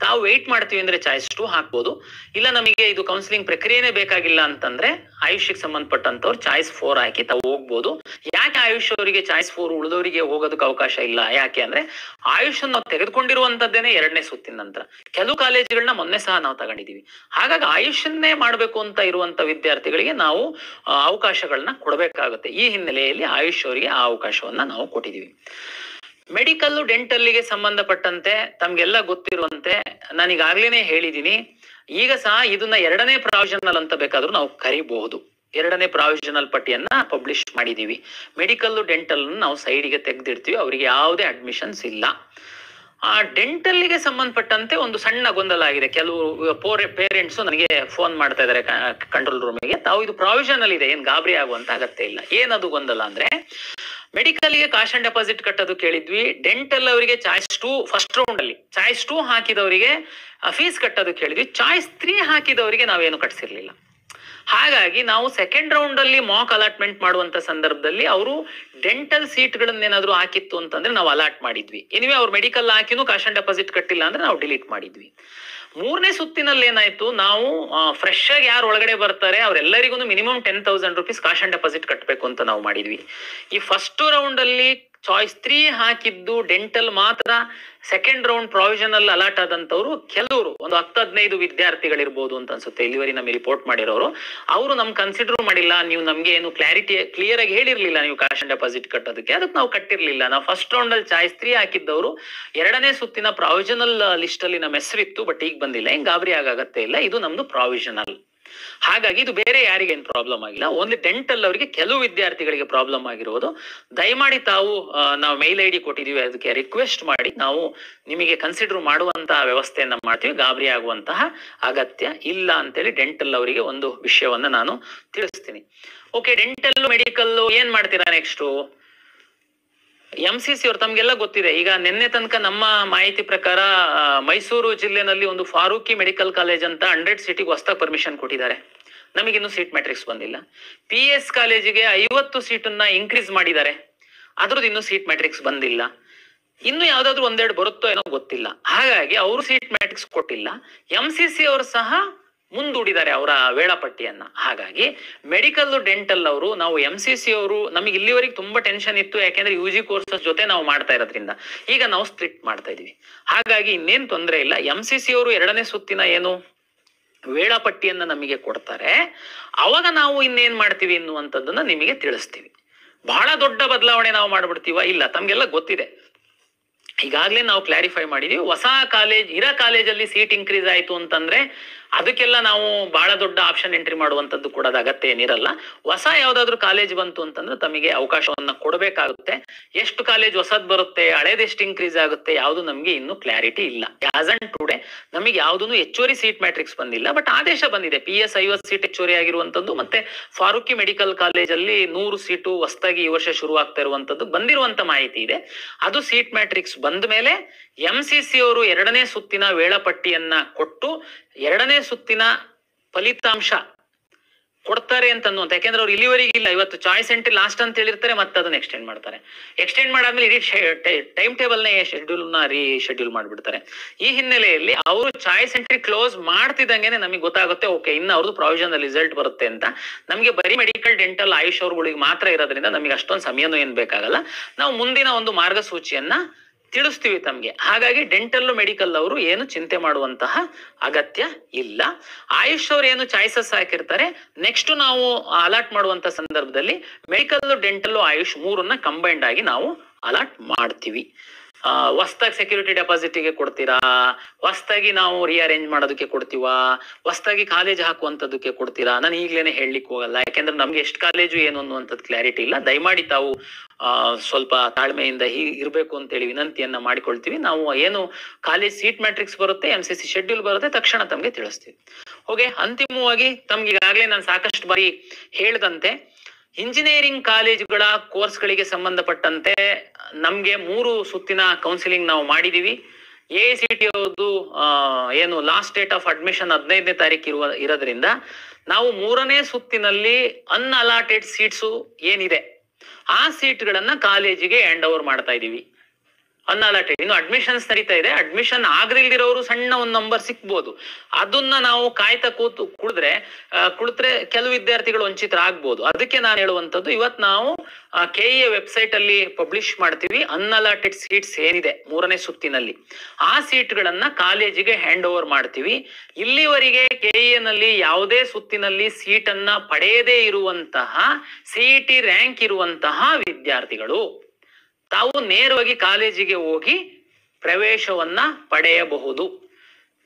ತಾವು ವೆಯ್ಟ್ ಮಾಡ್ತೀವಿ ಅಂದ್ರೆ ಚಾಯ್ಸ್ 2 ಹಾಕ್ಬೋದು. ಇಲ್ಲ ನಮಗೆ ಇದು ಕೌನ್ಸಿಲಿಂಗ್ ಪ್ರಕ್ರಿಯೆನೇ ಬೇಕಾಗಿಲ್ಲ ಅಂತಂದ್ರೆ ಆಯುಷ್ಗೆ ಸಂಬಂಧಪಟ್ಟಂತವ್ರು ಚಾಯ್ಸ್ 4 ಹಾಕಿ ತಾವು ಹೋಗ್ಬೋದು. ಯಾಕೆ ಆಯುಷ್ ಅವರಿಗೆ ಚಾಯ್ಸ್ 4, ಉಳಿದವರಿಗೆ ಹೋಗೋದಕ್ಕೆ ಅವಕಾಶ ಇಲ್ಲ? ಯಾಕೆ ಅಂದ್ರೆ ಆಯುಷ್ ನಾವು ತೆಗೆದುಕೊಂಡಿರುವಂತದ್ದೇನೆ 2ನೇ ಸುತ್ತಿನ ನಂತರ. ಕೆಲವು ಕಾಲೇಜುಗಳನ್ನ ಮೊನ್ನೆ ಸಹ ನಾವು ತಗೊಂಡಿದೀವಿ. ಹಾಗಾಗಿ ಆಯುಷನ್ನೇ ಮಾಡ್ಬೇಕು ಅಂತ ಇರುವಂತ ವಿದ್ಯಾರ್ಥಿಗಳಿಗೆ ನಾವು ಅವಕಾಶಗಳನ್ನ ಕೊಡಬೇಕಾಗುತ್ತೆ. ಈ ಹಿನ್ನೆಲೆಯಲ್ಲಿ ಆಯುಷ್ ಅವರಿಗೆ ಆ ಅವಕಾಶವನ್ನ ನಾವು ಕೊಟ್ಟಿದೀವಿ. ಮೆಡಿಕಲ್, ಡೆಂಟಲ್ಗೆ ಸಂಬಂಧಪಟ್ಟಂತೆ ತಮ್ಗೆಲ್ಲ ಗೊತ್ತಿರುವಂತೆ ನಾನು ಈಗಾಗ್ಲೇನೆ ಹೇಳಿದೀನಿ. ಈಗ ಸಹ ಇದನ್ನ 2ನೇ ಪ್ರಾವಿಷನಲ್ ಅಂತ ಬೇಕಾದ್ರೂ ನಾವು ಕರಿಬಹುದು. 2ನೇ ಪ್ರಾವಿಷನಲ್ ಪಟ್ಟಿಯನ್ನ ಪಬ್ಲಿಷ್ ಮಾಡಿದೀವಿ. ಮೆಡಿಕಲ್, ಡೆಂಟಲ್ ನಾವು ಸೈಡಿಗೆ ತೆಗೆದಿಡ್ತೀವಿ, ಅವರಿಗೆ ಯಾವುದೇ ಅಡ್ಮಿಷನ್ಸ್ ಇಲ್ಲ. ಡೆಂಟಲ್ಗೆ ಸಂಬಂಧಪಟ್ಟಂತೆ ಒಂದು ಸಣ್ಣ ಗೊಂದಲ ಆಗಿದೆ. ಕೆಲವು ಪೇರೆಂಟ್ಸ್ ನನಗೆ ಫೋನ್ ಮಾಡ್ತಾ ಇದ್ದಾರೆ ಕಂಟ್ರೋಲ್ ರೂಮಿಗೆ. ತಾವು ಇದು ಪ್ರಾವಿಷನಲ್ ಇದೆ, ಏನ್ ಗಾಬರಿ ಆಗುವಂತ ಅಗತ್ಯ ಇಲ್ಲ. ಏನದು ಗೊಂದಲ ಅಂದ್ರೆ, ಮೆಡಿಕಲ್ಗೆ ಕಾಶ್ ಅಂಡ್ ಡೆಪಾಸಿಟ್ ಕಟ್ಟೋದು ಕೇಳಿದ್ವಿ. ಡೆಂಟಲ್ ಅವರಿಗೆ ಚಾಯ್ಸ್ 2 ಫಸ್ಟ್ ರೌಂಡ್ ಅಲ್ಲಿ ಚಾಯ್ಸ್ 2 ಹಾಕಿದವರಿಗೆ ಫೀಸ್ ಕಟ್ಟೋದು ಕೇಳಿದ್ವಿ. ಚಾಯ್ಸ್ 3 ಹಾಕಿದವರಿಗೆ ನಾವೇನು ಕಟ್ಸಿರ್ಲಿಲ್ಲ. ಹಾಗಾಗಿ ನಾವು ಸೆಕೆಂಡ್ ರೌಂಡ್ ಅಲ್ಲಿ ಮಾಕ್ ಅಲಾಟ್ಮೆಂಟ್ ಮಾಡುವಂತ ಸಂದರ್ಭದಲ್ಲಿ ಅವರು ಡೆಂಟಲ್ ಸೀಟ್ ಗಳನ್ನೇನಾದ್ರು ಹಾಕಿತ್ತು ಅಂತಂದ್ರೆ ನಾವು ಅಲಾಟ್ ಮಾಡಿದ್ವಿ. ಎನಿವೆ ಅವ್ರು ಮೆಡಿಕಲ್ ಹಾಕಿನೂ ಕಾಶ್ ಅಂಡ್ ಡೆಪಾಸಿಟ್ ಕಟ್ಟಿಲ್ಲ ಅಂದ್ರೆ ನಾವು ಡಿಲೀಟ್ ಮಾಡಿದ್ವಿ. ಮೂರನೇ ಸುತ್ತಿನಲ್ಲಿ ಏನಾಯ್ತು, ನಾವು ಫ್ರೆಶ್ ಆಗಿ ಯಾರು ಒಳಗಡೆ ಬರ್ತಾರೆ ಅವರೆಲ್ಲರಿಗೂ ಮಿನಿಮಮ್ 10,000 rupees ಕಾಶ್ ಅಂಡ್ ಡೆಪಾಸಿಟ್ ಕಟ್ಟಬೇಕು ಅಂತ ನಾವು ಮಾಡಿದ್ವಿ. ಈ ಫಸ್ಟ್ ರೌಂಡ್ ಅಲ್ಲಿ ಚಾಯ್ಸ್ 3 ಹಾಕಿದ್ದು ಡೆಂಟಲ್ ಮಾತ್ರ ಸೆಕೆಂಡ್ ರೌಂಡ್ ಪ್ರಾವಿಷನಲ್ ಅಲಾಟ್ ಆದಂತವ್ರು ಕೆಲವರು ಒಂದು 10-15 ವಿದ್ಯಾರ್ಥಿಗಳಿರ್ಬೋದು ಅಂತ ಅನ್ಸುತ್ತೆ ಇಲ್ಲಿವರೆಗೆ ನಮಗೆ ರಿಪೋರ್ಟ್ ಮಾಡಿರೋರು. ಅವರು ನಮ್ ಕನ್ಸಿಡರ್ ಮಾಡಿಲ್ಲ, ನೀವು ನಮ್ಗೆ ಏನು ಕ್ಲಿಯರ್ ಆಗಿ ಹೇಳಿರ್ಲಿಲ್ಲ ನೀವು ಕಾಶ್ ಅಂಡ್ ಡೆಪಾಸಿಟ್ ಕಟ್ಟೋದಕ್ಕೆ, ಅದಕ್ಕೆ ನಾವು ಕಟ್ಟಿರ್ಲಿಲ್ಲ. ನಾವು ಫಸ್ಟ್ ರೌಂಡ್ ಅಲ್ಲಿ ಚಾಯ್ಸ್ 3 ಹಾಕಿದ್ದವರು ಎರಡನೇ ಸುತ್ತಿನ ಪ್ರಾವಿಷನಲ್ ಲಿಸ್ಟ್ ಅಲ್ಲಿ ನಮ್ಮ ಹೆಸರಿತ್ತು, ಬಟ್ ಈಗ ಬಂದಿಲ್ಲ. ಹಿಂಗ್ ಗಾಬರಿ ಆಗತ್ತೆ ಇಲ್ಲ, ಇದು ನಮ್ದು ಪ್ರಾವಿಷನಲ್. ಹಾಗಾಗಿ ಇದು ಬೇರೆ ಯಾರಿಗೆ ಏನು ಪ್ರಾಬ್ಲಮ್ ಆಗಿಲ್ಲ, ಓನ್ಲಿ ಡೆಂಟಲ್ ಅವರಿಗೆ ಕೆಲವು ವಿದ್ಯಾರ್ಥಿಗಳಿಗೆ ಪ್ರಾಬ್ಲಮ್ ಆಗಿರೋದು. ದಯಮಾಡಿ ತಾವು ನಾವು ಮೇಲ್ ಐಡಿ ಕೊಟ್ಟಿದೀವಿ, ಅದಕ್ಕೆ ರಿಕ್ವೆಸ್ಟ್ ಮಾಡಿ ನಾವು ನಿಮಗೆ ಕನ್ಸಿಡರ್ ಮಾಡುವಂತಹ ವ್ಯವಸ್ಥೆಯನ್ನ ಮಾಡ್ತೀವಿ. ಗಾಬರಿ ಆಗುವಂತಹ ಅಗತ್ಯ ಇಲ್ಲ ಅಂತೇಳಿ ಡೆಂಟಲ್ ಅವರಿಗೆ ಒಂದು ವಿಷಯವನ್ನ ನಾನು ತಿಳಿಸ್ತೀನಿ. ಓಕೆ, ಡೆಂಟಲ್ ಮೆಡಿಕಲ್ ಏನ್ ಮಾಡ್ತೀರಾ ನೆಕ್ಸ್ಟ್? MCC ಅವ್ರು ತಮ್ಗೆಲ್ಲ ಗೊತ್ತಿದೆ. ಈಗ ನಿನ್ನೆ ತನಕ ನಮ್ಮ ಮಾಹಿತಿ ಪ್ರಕಾರ ಮೈಸೂರು ಜಿಲ್ಲೆನಲ್ಲಿ ಒಂದು ಫಾರೂಕಿ ಮೆಡಿಕಲ್ ಕಾಲೇಜ್ ಅಂತ 100 ಸೀಟಿಗೆ ಹೊಸದಾಗಿ ಪರ್ಮಿಷನ್ ಕೊಟ್ಟಿದ್ದಾರೆ. ನಮಗಿನ್ನು ಸೀಟ್ ಮ್ಯಾಟ್ರಿಕ್ಸ್ ಬಂದಿಲ್ಲ. PS ಕಾಲೇಜಿಗೆ 50 ಸೀಟನ್ನ ಇನ್ಕ್ರೀಸ್ ಮಾಡಿದ್ದಾರೆ, ಅದ್ರದ್ದು ಇನ್ನೂ ಸೀಟ್ ಮ್ಯಾಟ್ರಿಕ್ಸ್ ಬಂದಿಲ್ಲ. ಇನ್ನು ಯಾವ್ದಾದ್ರು ಒಂದೆರಡು ಬರುತ್ತೋ ಏನೋ ಗೊತ್ತಿಲ್ಲ. ಹಾಗಾಗಿ ಅವರು ಸೀಟ್ ಮ್ಯಾಟ್ರಿಕ್ಸ್ ಕೊಟ್ಟಿಲ್ಲ. MCC ಅವರು ಸಹ ಮುಂದೂಡಿದ್ದಾರೆ ಅವರ ವೇಳಾಪಟ್ಟಿಯನ್ನ. ಹಾಗಾಗಿ ಮೆಡಿಕಲ್ ಡೆಂಟಲ್ ಅವರು, ನಾವು MCC ಅವರು, ನಮಗೆ ಇಲ್ಲಿವರೆಗೆ ತುಂಬಾ ಟೆನ್ಷನ್ ಇತ್ತು, ಯಾಕೆಂದ್ರೆ UG ಕೋರ್ಸಸ್ ಜೊತೆ ನಾವು ಮಾಡ್ತಾ ಇರೋದ್ರಿಂದ. ಈಗ ನಾವು ಸ್ಟ್ರಿಕ್ಟ್ ಮಾಡ್ತಾ ಇದೀವಿ, ಹಾಗಾಗಿ ಇನ್ನೇನ್ ತೊಂದರೆ ಇಲ್ಲ. MCC ಅವರು ಎರಡನೇ ಸುತ್ತಿನ ಏನು ವೇಳಾಪಟ್ಟಿಯನ್ನ ನಮಗೆ ಕೊಡ್ತಾರೆ, ಅವಾಗ ನಾವು ಇನ್ನೇನ್ ಮಾಡ್ತೀವಿ ಅನ್ನುವಂಥದ್ದನ್ನ ನಿಮಗೆ ತಿಳಿಸ್ತೀವಿ. ಬಹಳ ದೊಡ್ಡ ಬದಲಾವಣೆ ನಾವು ಮಾಡ್ಬಿಡ್ತೀವ? ಇಲ್ಲ, ತಮ್ಗೆಲ್ಲ ಗೊತ್ತಿದೆ. ಈಗಾಗಲೇ ನಾವು ಕ್ಲಾರಿಫೈ ಮಾಡಿದೀವಿ. ಹೊಸ ಕಾಲೇಜ್ ಇರೋ ಕಾಲೇಜಲ್ಲಿ ಸೀಟ್ ಇನ್ಕ್ರೀಸ್ ಆಯ್ತು ಅಂತಂದ್ರೆ ಅದಕ್ಕೆಲ್ಲ ನಾವು ಬಹಳ ದೊಡ್ಡ ಆಪ್ಷನ್ ಎಂಟ್ರಿ ಮಾಡುವಂತದ್ದು ಕೂಡ ಅಗತ್ಯ ಏನಿರಲ್ಲ. ಹೊಸ ಯಾವ್ದಾದ್ರು ಕಾಲೇಜ್ ಬಂತು ಅಂತಂದ್ರೆ ತಮಗೆ ಅವಕಾಶವನ್ನ ಕೊಡಬೇಕಾಗುತ್ತೆ. ಎಷ್ಟು ಕಾಲೇಜ್ ಹೊಸದ್ ಬರುತ್ತೆ, ಹಳೇದೆಷ್ಟು ಇನ್ಕ್ರೀಸ್ ಆಗುತ್ತೆ, ಯಾವ್ದು ನಮ್ಗೆ ಇನ್ನು ಕ್ಲಾರಿಟಿ ಇಲ್ಲ. ಆಸ್ ಅಂಡ್ ಟುಡೇ ನಮಗೆ ಯಾವ್ದು ಹೆಚ್ಚುವರಿ ಸೀಟ್ ಮ್ಯಾಟ್ರಿಕ್ಸ್ ಬಂದಿಲ್ಲ, ಬಟ್ ಆದೇಶ ಬಂದಿದೆ. PS 50 ಸೀಟ್ ಹೆಚ್ಚುವರಿ ಆಗಿರುವಂತದ್ದು, ಮತ್ತೆ ಫಾರೂಕಿ ಮೆಡಿಕಲ್ ಕಾಲೇಜ್ ಅಲ್ಲಿ 100 ಸೀಟು ಹೊಸದಾಗಿ ಈ ವರ್ಷ ಶುರು ಆಗ್ತಾ ಇರುವಂತದ್ದು ಬಂದಿರುವಂತ ಮಾಹಿತಿ ಇದೆ. ಅದು ಸೀಟ್ ಮ್ಯಾಟ್ರಿಕ್ಸ್ ಬಂದ ಮೇಲೆ MCC ಅವರು ಎರಡನೇ ಸುತ್ತಿನ ವೇಳಾಪಟ್ಟಿಯನ್ನ ಕೊಟ್ಟು ಎರಡನೇ ಸುತ್ತಿನ ಫಲಿತಾಂಶ ಕೊಡ್ತಾರೆ ಅಂತ ಅನ್ನುವಂತ. ಯಾಕೆಂದ್ರೆ ಅವ್ರು ಇಲ್ಲಿವರೆಗೆ ಇಲ್ಲ, ಇವತ್ತು ಚಾಯ್ಸ್ ಎಂಟ್ರಿ ಲಾಸ್ಟ್ ಅಂತ ಹೇಳಿರ್ತಾರೆ, ಮತ್ತೆ ಅದನ್ನ ಎಕ್ಸ್ಟೆಂಡ್ ಮಾಡ್ತಾರೆ. ಎಕ್ಸ್ಟೆಂಡ್ ಮಾಡಾದ್ಮೇಲೆ ಇಡೀ ಟೈಮ್ ಟೇಬಲ್ ನೇ ಶೆಡ್ಯೂಲ್ ನ ರೀಶೆಡ್ಯೂಲ್ ಮಾಡ್ಬಿಡ್ತಾರೆ. ಈ ಹಿನ್ನೆಲೆಯಲ್ಲಿ ಅವರು ಚಾಯ್ಸ್ ಎಂಟ್ರಿ ಕ್ಲೋಸ್ ಮಾಡ್ತಿದ್ದಂಗೆನೆ ನಮಗೆ ಗೊತ್ತಾಗುತ್ತೆ, ಓಕೆ ಇನ್ನು ಅವ್ರದ್ದು ಪ್ರಾವಿಷನಲ್ ರಿಸಲ್ಟ್ ಬರುತ್ತೆ ಅಂತ. ನಮಗೆ ಬರೀ ಮೆಡಿಕಲ್ ಡೆಂಟಲ್ ಆಯುಷ್ ಅವ್ರಗಳಿಗೆ ಮಾತ್ರ ಇರೋದ್ರಿಂದ ನಮಗೆ ಅಷ್ಟೊಂದು ಸಮಯನೂ ಏನ್ ಬೇಕಾಗಲ್ಲ. ನಾವು ಮುಂದಿನ ಒಂದು ಮಾರ್ಗಸೂಚಿಯನ್ನ ತಿಳಿಸ್ತೀವಿ ತಮ್ಗೆ. ಹಾಗಾಗಿ ಡೆಂಟಲ್ ಮೆಡಿಕಲ್ ಅವರು ಏನು ಚಿಂತೆ ಮಾಡುವಂತಹ ಅಗತ್ಯ ಇಲ್ಲ. ಆಯುಷ್ ಅವ್ರು ಏನು ಚಾಯ್ಸಸ್ ಹಾಕಿರ್ತಾರೆ, ನೆಕ್ಸ್ಟ್ ನಾವು ಅಲಾಟ್ ಮಾಡುವಂತ ಸಂದರ್ಭದಲ್ಲಿ ಮೆಡಿಕಲ್ ಡೆಂಟಲ್ ಆಯುಷ್ 3 ಕಂಬೈಂಡ್ ಆಗಿ ನಾವು ಅಲಾಟ್ ಮಾಡ್ತೀವಿ. ಹೊಸದಾಗಿ ಸೆಕ್ಯೂರಿಟಿ ಡೆಪಾಸಿಟ್ಗೆ ಕೊಡ್ತೀರಾ, ಹೊಸದಾಗಿ ನಾವು ರಿಅರೇಂಜ್ ಮಾಡೋದಕ್ಕೆ ಕೊಡ್ತೀವಾ, ಹೊಸದಾಗಿ ಕಾಲೇಜ್ ಹಾಕುವಂತದಕ್ಕೆ ಕೊಡ್ತೀರಾ, ನಾನು ಈಗ್ಲೇನೆ ಹೇಳಲಿಕ್ಕೆ ಹೋಗಲ್ಲ. ಯಾಕೆಂದ್ರೆ ನಮ್ಗೆ ಎಷ್ಟು ಕಾಲೇಜು ಏನು ಅನ್ನುವಂಥದ್ದು ಕ್ಲಾರಿಟಿ ಇಲ್ಲ. ದಯಮಾಡಿ ತಾವು ಸ್ವಲ್ಪ ತಾಳ್ಮೆಯಿಂದ ಇರಬೇಕು ಅಂತೇಳಿ ವಿನಂತಿಯನ್ನ ಮಾಡಿಕೊಳ್ತೀವಿ. ನಾವು ಏನು ಕಾಲೇಜ್ ಸೀಟ್ ಮ್ಯಾಟ್ರಿಕ್ಸ್ ಬರುತ್ತೆ, MCC ಶೆಡ್ಯೂಲ್ ಬರುತ್ತೆ, ತಕ್ಷಣ ತಮ್ಗೆ ತಿಳಿಸ್ತೀವಿ. ಓಕೆ, ಅಂತಿಮವಾಗಿ ತಮ್ಗೆ ಈಗಾಗಲೇ ನಾನು ಸಾಕಷ್ಟು ಬಾರಿ ಹೇಳ್ದಂತೆ ಇಂಜಿನಿಯರಿಂಗ್ ಕಾಲೇಜುಗಳ ಕೋರ್ಸ್ಗಳಿಗೆ ಸಂಬಂಧಪಟ್ಟಂತೆ ನಮ್ಗೆ 3 ಸುತ್ತಿನ ಕೌನ್ಸಿಲಿಂಗ್ ನಾವು ಮಾಡಿದೀವಿ. AICT ಅವ್ರದ್ದು ಏನು ಲಾಸ್ಟ್ ಡೇಟ್ ಆಫ್ ಅಡ್ಮಿಷನ್ 15ನೇ ತಾರೀಕು ಇರೋದ್ರಿಂದ ನಾವು 3ನೇ ಸುತ್ತಿನಲ್ಲಿ ಅನ್ಅಲಾಟೆಡ್ ಸೀಟ್ಸು ಏನಿದೆ ಆ ಸೀಟ್ಗಳನ್ನ ಕಾಲೇಜಿಗೆ ಹ್ಯಾಂಡ್ ಓವರ್ ಮಾಡ್ತಾ ಇದೀವಿ. ಅನ್ಅಲಾಟೆಡ್ ಇನ್ನು ಅಡ್ಮಿಷನ್ಸ್ ನಡೀತಾ ಇದೆ. ಅಡ್ಮಿಷನ್ ಆಗದಿಲ್ದಿರೋರು ಸಣ್ಣ ಒಂದು ನಂಬರ್ ಸಿಕ್ಬೋದು, ಅದನ್ನ ನಾವು ಕಾಯ್ತಾ ಕುಳಿತ್ರೆ ಕೆಲವು ವಿದ್ಯಾರ್ಥಿಗಳು ವಂಚಿತರಾಗ್ಬೋದು. ಅದಕ್ಕೆ ನಾನು ಹೇಳುವಂತದ್ದು, ಇವತ್ತು ನಾವು KEA ವೆಬ್ಸೈಟ್ ಅಲ್ಲಿ ಪಬ್ಲಿಷ್ ಮಾಡ್ತೀವಿ. ಅನ್ಅಲಾಟೆಡ್ ಸೀಟ್ಸ್ ಏನಿದೆ 3ನೇ ಸುತ್ತಿನಲ್ಲಿ ಆ ಸೀಟ್ಗಳನ್ನ ಕಾಲೇಜಿಗೆ ಹ್ಯಾಂಡ್ ಓವರ್ ಮಾಡ್ತೀವಿ. ಇಲ್ಲಿವರೆಗೆ KEA ನಲ್ಲಿ ಯಾವುದೇ ಸುತ್ತಿನಲ್ಲಿ ಸೀಟನ್ನ ಪಡೆಯದೇ ಇರುವಂತಹ CET ರ್ಯಾಂಕ್ ಇರುವಂತಹ ವಿದ್ಯಾರ್ಥಿಗಳು ತಾವು ನೇರವಾಗಿ ಕಾಲೇಜಿಗೆ ಹೋಗಿ ಪ್ರವೇಶವನ್ನ ಪಡೆಯಬಹುದು.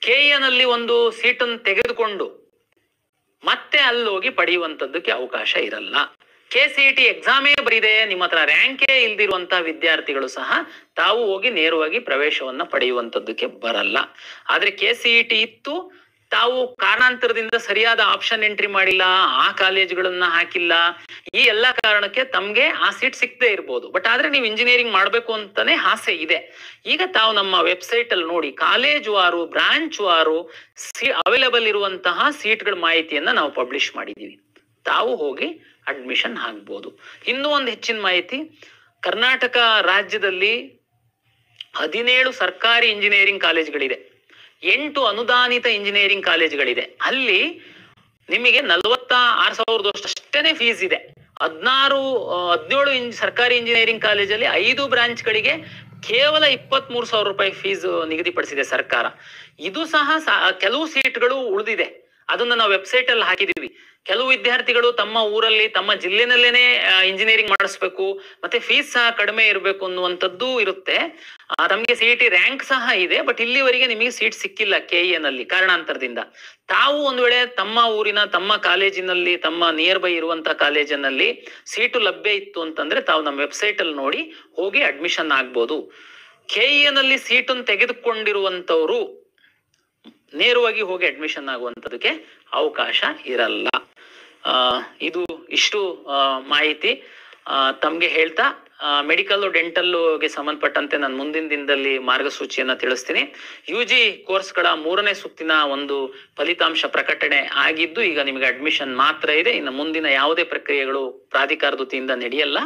KEA ನಲ್ಲಿ ಒಂದು ಸೀಟನ್ನು ತೆಗೆದುಕೊಂಡು ಮತ್ತೆ ಅಲ್ಲೋಗಿ ಪಡೆಯುವಂತದ್ದಕ್ಕೆ ಅವಕಾಶ ಇರಲ್ಲ. KCET ಎಕ್ಸಾಮೇ ಬರಿದೆ, ನಿಮ್ಮ ಹತ್ರ ರ್ಯಾಂಕೇ ಇಲ್ದಿರುವಂತಹ ವಿದ್ಯಾರ್ಥಿಗಳು ಸಹ ತಾವು ಹೋಗಿ ನೇರವಾಗಿ ಪ್ರವೇಶವನ್ನ ಪಡೆಯುವಂತದ್ದಕ್ಕೆ ಬರಲ್ಲ. ಆದ್ರೆ KCET ಇತ್ತು, ತಾವು ಕಾರಣಾಂತರದಿಂದ ಸರಿಯಾದ ಆಪ್ಷನ್ ಎಂಟ್ರಿ ಮಾಡಿಲ್ಲ, ಆ ಕಾಲೇಜುಗಳನ್ನ ಹಾಕಿಲ್ಲ, ಈ ಎಲ್ಲಾ ಕಾರಣಕ್ಕೆ ತಮ್ಗೆ ಆ ಸೀಟ್ ಸಿಕ್ಕದೇ ಇರ್ಬೋದು. ಬಟ್ ಆದ್ರೆ ನೀವು ಇಂಜಿನಿಯರಿಂಗ್ ಮಾಡ್ಬೇಕು ಅಂತಾನೆ ಆಸೆ ಇದೆ. ಈಗ ತಾವು ನಮ್ಮ ವೆಬ್ಸೈಟ್ ಅಲ್ಲಿ ನೋಡಿ, ಕಾಲೇಜ್ ವಾರು, ಬ್ರಾಂಚ್ ವಾರು ಅವೈಲೇಬಲ್ ಇರುವಂತಹ ಸೀಟ್ಗಳ ಮಾಹಿತಿಯನ್ನ ನಾವು ಪಬ್ಲಿಷ್ ಮಾಡಿದೀವಿ. ತಾವು ಹೋಗಿ ಅಡ್ಮಿಷನ್ ಆಗ್ಬೋದು. ಇನ್ನೂ ಒಂದು ಹೆಚ್ಚಿನ ಮಾಹಿತಿ, ಕರ್ನಾಟಕ ರಾಜ್ಯದಲ್ಲಿ 17 ಸರ್ಕಾರಿ ಇಂಜಿನಿಯರಿಂಗ್ ಕಾಲೇಜ್ಗಳಿದೆ, 8 ಅನುದಾನಿತ ಇಂಜಿನಿಯರಿಂಗ್ ಕಾಲೇಜ್ಗಳಿದೆ. ಅಲ್ಲಿ ನಿಮಗೆ 46,000 ಅಷ್ಟೇನೆ ಫೀಸ್ ಇದೆ. 17 ಸರ್ಕಾರಿ ಇಂಜಿನಿಯರಿಂಗ್ ಕಾಲೇಜಲ್ಲಿ 5 ಬ್ರಾಂಚ್ಗಳಿಗೆ ಕೇವಲ 23,000 ರೂಪಾಯಿ ಫೀಸ್ ನಿಗದಿಪಡಿಸಿದೆ ಸರ್ಕಾರ. ಇದು ಸಹ ಕೆಲವು ಸೀಟ್ಗಳು ಉಳಿದಿದೆ, ಅದನ್ನ ನಾವು ವೆಬ್ಸೈಟ್ ಅಲ್ಲಿ ಹಾಕಿದೀವಿ. ಕೆಲವು ವಿದ್ಯಾರ್ಥಿಗಳು ತಮ್ಮ ಊರಲ್ಲಿ, ತಮ್ಮ ಜಿಲ್ಲೆನಲ್ಲೇನೆ ಇಂಜಿನಿಯರಿಂಗ್ ಮಾಡಿಸ್ಬೇಕು, ಮತ್ತೆ ಫೀಸ್ ಸಹ ಕಡಿಮೆ ಇರಬೇಕು ಅನ್ನುವಂಥದ್ದು ಇರುತ್ತೆ. ತಮಗೆ CET ರ್ಯಾಂಕ್ ಸಹ ಇದೆ, ಬಟ್ ಇಲ್ಲಿವರೆಗೆ ನಿಮಗೆ ಸೀಟ್ ಸಿಕ್ಕಿಲ್ಲ KE ನಲ್ಲಿ ಕಾರಣಾಂತರದಿಂದ. ತಾವು ಒಂದು ವೇಳೆ ತಮ್ಮ ಊರಿನ, ತಮ್ಮ ಕಾಲೇಜಿನಲ್ಲಿ, ತಮ್ಮ ನಿಯರ್ ಬೈ ಇರುವಂತಹ ಕಾಲೇಜಿನಲ್ಲಿ ಸೀಟು ಲಭ್ಯ ಇತ್ತು ಅಂತಂದ್ರೆ ತಾವು ನಮ್ಮ ವೆಬ್ಸೈಟ್ ಅಲ್ಲಿ ನೋಡಿ ಹೋಗಿ ಅಡ್ಮಿಷನ್ ಆಗ್ಬೋದು. KE ನಲ್ಲಿ ಸೀಟನ್ನು ತೆಗೆದುಕೊಂಡಿರುವಂತವ್ರು ನೇರವಾಗಿ ಹೋಗಿ ಅಡ್ಮಿಷನ್ ಆಗುವಂತದಕ್ಕೆ ಅವಕಾಶ ಇರಲ್ಲ. ಇದು ಇಷ್ಟು ಮಾಹಿತಿ ತಮ್ಗೆ ಹೇಳ್ತಾ, ಮೆಡಿಕಲ್ ಡೆಂಟಲ್ಗೆ ಸಂಬಂಧಪಟ್ಟಂತೆ ನಾನು ಮುಂದಿನ ದಿನದಲ್ಲಿ ಮಾರ್ಗಸೂಚಿಯನ್ನ ತಿಳಿಸ್ತೀನಿ. UG ಕೋರ್ಸ್ಗಳ 3ನೇ ಸುತ್ತಿನ ಒಂದು ಫಲಿತಾಂಶ ಪ್ರಕಟಣೆ ಆಗಿದ್ದು ಈಗ ನಿಮಗೆ ಅಡ್ಮಿಷನ್ ಮಾತ್ರ ಇದೆ. ಇನ್ನು ಮುಂದಿನ ಯಾವುದೇ ಪ್ರಕ್ರಿಯೆಗಳು ಪ್ರಾಧಿಕಾರದ ವತಿಯಿಂದ ನಡೆಯಲ್ಲ.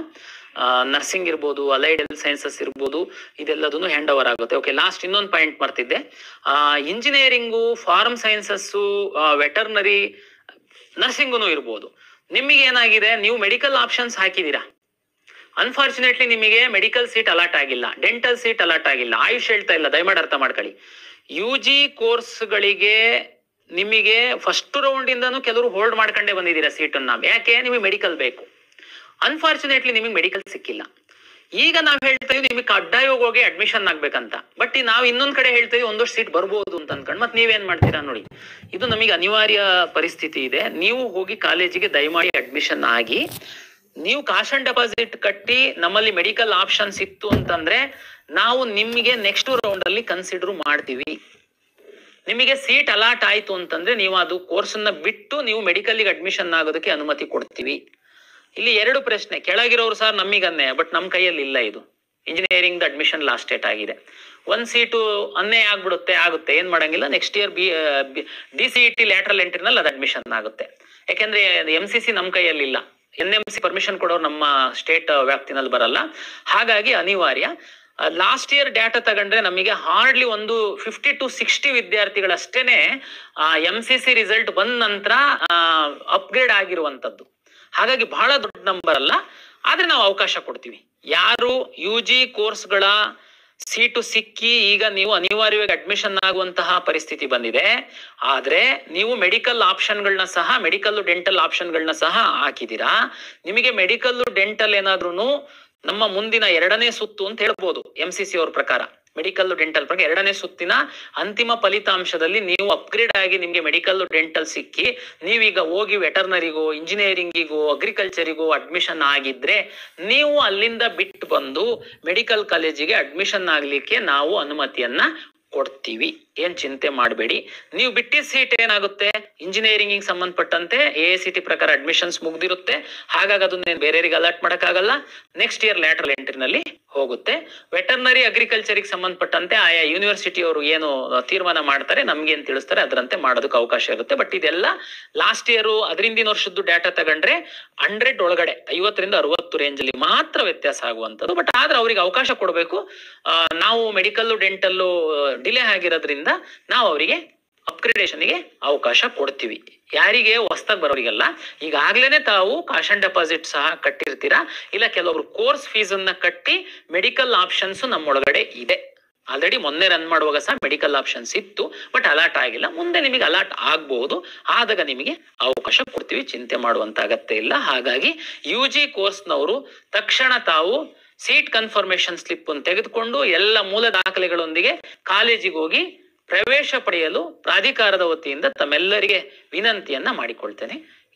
ನರ್ಸಿಂಗ್ ಇರ್ಬೋದು, ಅಲೈಡ್ ಹೆಲ್ತ್ ಸೈನ್ಸಸ್ ಇರ್ಬೋದು, ಇದೆಲ್ಲದನ್ನು ಹ್ಯಾಂಡ್ ಓವರ್ ಆಗುತ್ತೆ. ಓಕೆ, ಲಾಸ್ಟ್ ಇನ್ನೊಂದು ಪಾಯಿಂಟ್ ಮಾಡ್ತಿದ್ದೆ. ಇಂಜಿನಿಯರಿಂಗು, ಫಾರ್ಮ್ ಸೈನ್ಸಸ್ಸು, ವೆಟರ್ನರಿ, ನರ್ಸಿಂಗುನು ಇರ್ಬೋದು. ನಿಮಗೆ ಏನಾಗಿದೆ, ನೀವು ಮೆಡಿಕಲ್ ಆಪ್ಷನ್ಸ್ ಹಾಕಿದೀರಾ, ಅನ್ಫಾರ್ಚುನೇಟ್ಲಿ ನಿಮಗೆ ಮೆಡಿಕಲ್ ಸೀಟ್ ಅಲಾಟ್ ಆಗಿಲ್ಲ, ಡೆಂಟಲ್ ಸೀಟ್ ಅಲಾಟ್ ಆಗಿಲ್ಲ. ಆಯುಷ್ ಹೇಳ್ತಾ ಇಲ್ಲ, ದಯಮಾಡಿ ಅರ್ಥ ಮಾಡ್ಕೊಳ್ಳಿ. UG ಕೋರ್ಸ್ಗಳಿಗೆ ನಿಮಗೆ ಫಸ್ಟ್ ರೌಂಡ್ ಇಂದಾನು ಕೆಲವರು ಹೋಲ್ಡ್ ಮಾಡ್ಕೊಂಡೇ ಬಂದಿದ್ದೀರಾ ಸೀಟನ್ನ. ಯಾಕೆ? ನಿಮಗೆ ಮೆಡಿಕಲ್ ಬೇಕು. ಅನ್ಫಾರ್ಚುನೇಟ್ಲಿ ನಿಮಗೆ ಮೆಡಿಕಲ್ ಸಿಕ್ಕಿಲ್ಲ. ಈಗ ನಾವು ಹೇಳ್ತಾ ಇದೀವಿ ನಿಮಗೆ ಕಡ್ಡಾಯವಾಗಿ ಹೋಗಿ ಅಡ್ಮಿಷನ್ ಆಗ್ಬೇಕಂತ. ಬಟ್ ನಾವು ಇನ್ನೊಂದ್ ಕಡೆ ಹೇಳ್ತಾ ಇದೀವಿ ಒಂದಷ್ಟು ಸೀಟ್ ಬರ್ಬೋದು ಅಂತ ಅನ್ಕೊಂಡು ಮತ್ತೆ ನೀವೇನ್ ಮಾಡ್ತೀರಾ ನೋಡಿ. ಇದು ನಮಗೆ ಅನಿವಾರ್ಯ ಪರಿಸ್ಥಿತಿ ಇದೆ. ನೀವು ಹೋಗಿ ಕಾಲೇಜಿಗೆ ದಯಮಾಡಿ ಅಡ್ಮಿಷನ್ ಆಗಿ, ನೀವು ಕಾಶ್ ಅಂಡ್ ಡೆಪಾಸಿಟ್ ಕಟ್ಟಿ ನಮ್ಮಲ್ಲಿ ಮೆಡಿಕಲ್ ಆಪ್ಷನ್ಸ್ ಇತ್ತು ಅಂತಂದ್ರೆ ನಾವು ನಿಮಗೆ ನೆಕ್ಸ್ಟ್ ರೌಂಡ್ ಅಲ್ಲಿ ಕನ್ಸಿಡರ್ ಮಾಡ್ತೀವಿ. ನಿಮಗೆ ಸೀಟ್ ಅಲಾಟ್ ಆಯ್ತು ಅಂತಂದ್ರೆ ನೀವು ಅದು ಕೋರ್ಸ್ ಅನ್ನ ಬಿಟ್ಟು ನೀವು ಮೆಡಿಕಲ್ಗೆ ಅಡ್ಮಿಷನ್ ಆಗೋದಕ್ಕೆ ಅನುಮತಿ ಕೊಡ್ತೀವಿ. ಇಲ್ಲಿ 2 ಪ್ರಶ್ನೆ ಕೆಳಗಿರೋರು ಸರ್ ನಮಗನ್ನೇ, ಬಟ್ ನಮ್ ಕೈಯಲ್ಲಿ ಇಲ್ಲ. ಇದು ಇಂಜಿನಿಯರಿಂಗ್ ಅಡ್ಮಿಷನ್ ಲಾಸ್ಟ್ ಡೇಟ್ ಆಗಿದೆ. 1 ಸೀಟು ಅನ್ಯಾಯ ಆಗುತ್ತೆ, ಏನ್ ಮಾಡಂಗಿಲ್ಲ. ನೆಕ್ಸ್ಟ್ ಇಯರ್ DCET ಲ್ಯಾಟ್ರಲ್ ಎಂಟ್ರಿನಲ್ಲಿ ಅದು ಅಡ್ಮಿಷನ್ ಆಗುತ್ತೆ. ಯಾಕೆಂದ್ರೆ MCC ನಮ್ ಕೈಯಲ್ಲಿ ಇಲ್ಲ, NMC ಪರ್ಮಿಷನ್ ಕೊಡೋರು ನಮ್ಮ ಸ್ಟೇಟ್ ವ್ಯಾಪ್ತಿನಲ್ಲಿ ಬರಲ್ಲ. ಹಾಗಾಗಿ ಅನಿವಾರ್ಯ. ಲಾಸ್ಟ್ ಇಯರ್ ಡಾಟಾ ತಗೊಂಡ್ರೆ ನಮಗೆ ಹಾರ್ಡ್ಲಿ ಒಂದು 50 to 60 ವಿದ್ಯಾರ್ಥಿಗಳಷ್ಟೇನೆ MCC ರಿಸಲ್ಟ್ ಬಂದ ನಂತರ ಅಪ್ಗ್ರೇಡ್ ಆಗಿರುವಂತದ್ದು. ಹಾಗಾಗಿ ಬಹಳ ದೊಡ್ಡ ನಂಬರ್ ಅಲ್ಲ, ಆದ್ರೆ ನಾವು ಅವಕಾಶ ಕೊಡ್ತೀವಿ. ಯಾರು UG ಕೋರ್ಸ್ಗಳ ಸೀಟು ಸಿಕ್ಕಿ ಈಗ ನೀವು ಅನಿವಾರ್ಯವಾಗಿ ಅಡ್ಮಿಷನ್ ಆಗುವಂತಹ ಪರಿಸ್ಥಿತಿ ಬಂದಿದೆ, ಆದ್ರೆ ನೀವು ಮೆಡಿಕಲ್ ಆಪ್ಷನ್ಗಳನ್ನ ಸಹ, ಮೆಡಿಕಲ್ ಡೆಂಟಲ್ ಆಪ್ಷನ್ಗಳನ್ನ ಸಹ ಹಾಕಿದೀರಾ, ನಿಮಗೆ ಮೆಡಿಕಲ್ ಡೆಂಟಲ್ ಏನಾದ್ರೂ ನಮ್ಮ ಮುಂದಿನ 2ನೇ ಸುತ್ತು ಅಂತ ಹೇಳ್ಬೋದು. MCC ಅವ್ರ ಪ್ರಕಾರ ಮೆಡಿಕಲ್ ಡೆಂಟಲ್ ಪ್ರಕಾರ 2ನೇ ಸುತ್ತಿನ ಅಂತಿಮ ಫಲಿತಾಂಶದಲ್ಲಿ ನೀವು ಅಪ್ಗ್ರೇಡ್ ಆಗಿ ನಿಮ್ಗೆ ಮೆಡಿಕಲ್ ಡೆಂಟಲ್ ಸಿಕ್ಕಿ ನೀವೀಗ ಹೋಗಿ ವೆಟರ್ನರಿಗೋ, ಇಂಜಿನಿಯರಿಂಗಿಗೋ, ಅಗ್ರಿಕಲ್ಚರಿಗೋ ಅಡ್ಮಿಷನ್ ಆಗಿದ್ರೆ ನೀವು ಅಲ್ಲಿಂದ ಬಿಟ್ಟು ಬಂದು ಮೆಡಿಕಲ್ ಕಾಲೇಜಿಗೆ ಅಡ್ಮಿಷನ್ ಆಗ್ಲಿಕ್ಕೆ ನಾವು ಅನುಮತಿಯನ್ನ ಕೊಡ್ತೀವಿ. ಏನ್ ಚಿಂತೆ ಮಾಡಬೇಡಿ. ನೀವು ಬಿಟ್ಟಿದ್ದ ಸೀಟ್ ಏನಾಗುತ್ತೆ, ಇಂಜಿನಿಯರಿಂಗ್ ಸಂಬಂಧಪಟ್ಟಂತೆ AICT ಪ್ರಕಾರ ಅಡ್ಮಿಷನ್ಸ್ ಮುಗ್ದಿರುತ್ತೆ. ಹಾಗಾಗಿ ಅದನ್ನ ಬೇರೆಯವರಿಗೆ ಅಲಾಟ್ ಮಾಡಕ್ಕಾಗಲ್ಲ. ನೆಕ್ಸ್ಟ್ ಇಯರ್ ಲ್ಯಾಟ್ರಲ್ ಎಂಟ್ರಿನಲ್ಲಿ ಹೋಗುತ್ತೆ. ವೆಟರ್ನರಿ, ಅಗ್ರಿಕಲ್ಚರ್ಗೆ ಸಂಬಂಧಪಟ್ಟಂತೆ ಆಯಾ ಯೂನಿವರ್ಸಿಟಿ ಅವರು ಏನು ತೀರ್ಮಾನ ಮಾಡ್ತಾರೆ, ನಮ್ಗೆ ಏನ್ ತಿಳಿಸ್ತಾರೆ ಅದರಂತೆ ಮಾಡೋದಕ್ಕೆ ಅವಕಾಶ ಇರುತ್ತೆ. ಬಟ್ ಇದೆಲ್ಲ ಲಾಸ್ಟ್ ಇಯರ್ ಅದರಿಂದಿನ ವರ್ಷದ್ದು ಡಾಟಾ ತಗೊಂಡ್ರೆ 100 ಒಳಗಡೆ 50 ರಿಂದ 60 ರೇಂಜ್ ಅಲ್ಲಿ ಮಾತ್ರ ವ್ಯತ್ಯಾಸ ಆಗುವಂತದ್ದು. ಬಟ್ ಆದ್ರೆ ಅವ್ರಿಗೆ ಅವಕಾಶ ಕೊಡಬೇಕು. ನಾವು ಮೆಡಿಕಲ್ ಡೆಂಟಲ್ ಡಿಲೇ ಆಗಿರೋದ್ರಿಂದ ನಾವು ಅವರಿಗೆ ಅಪ್ಗ್ರೇಡೇಷನ್ಗೆ ಅವಕಾಶ ಕೊಡ್ತೀವಿ. ಯಾರಿಗೆ ಹೊಸದಾಗಿ ಬರೋರಿಗೆಲ್ಲ ಈಗಾಗ್ಲೇನೆ ತಾವು ಕಾಶ್ ಅಂಡ್ ಡೆಪಾಸಿಟ್ ಸಹ ಕಟ್ಟಿರ್ತೀರಾ, ಇಲ್ಲ ಕೆಲವೊಬ್ರು ಕೋರ್ಸ್ ಫೀಸ್ ಅನ್ನ ಕಟ್ಟಿ ಮೆಡಿಕಲ್ ಆಪ್ಷನ್ಸ್ ನಮ್ಮೊಳಗಡೆ ಇದೆ. ಆಲ್ರೆಡಿ ಮೊನ್ನೆ ರನ್ ಮಾಡುವಾಗ ಸಹ ಮೆಡಿಕಲ್ ಆಪ್ಷನ್ಸ್ ಇತ್ತು, ಬಟ್ ಅಲಾಟ್ ಆಗಿಲ್ಲ. ಮುಂದೆ ನಿಮಗೆ ಅಲಾಟ್ ಆಗ್ಬಹುದು, ಆದಾಗ ನಿಮಗೆ ಅವಕಾಶ ಕೊಡ್ತೀವಿ. ಚಿಂತೆ ಮಾಡುವಂತ ಅಗತ್ಯ ಇಲ್ಲ. ಹಾಗಾಗಿ UG ಕೋರ್ಸ್ನವರು ತಕ್ಷಣ ತಾವು ಸೀಟ್ ಕನ್ಫರ್ಮೇಶನ್ ಸ್ಲಿಪ್ ಅನ್ನು ತೆಗೆದುಕೊಂಡು ಎಲ್ಲ ಮೂಲ ದಾಖಲೆಗಳೊಂದಿಗೆ ಕಾಲೇಜಿಗೆ ಹೋಗಿ ಪ್ರವೇಶ ಪಡೆಯಲು ಪ್ರಾಧಿಕಾರದ ವತಿಯಿಂದ ತಮ್ಮೆಲ್ಲರಿಗೆ ವಿನಂತಿಯನ್ನ ಮಾಡಿಕೊಳ್ತೇನೆ.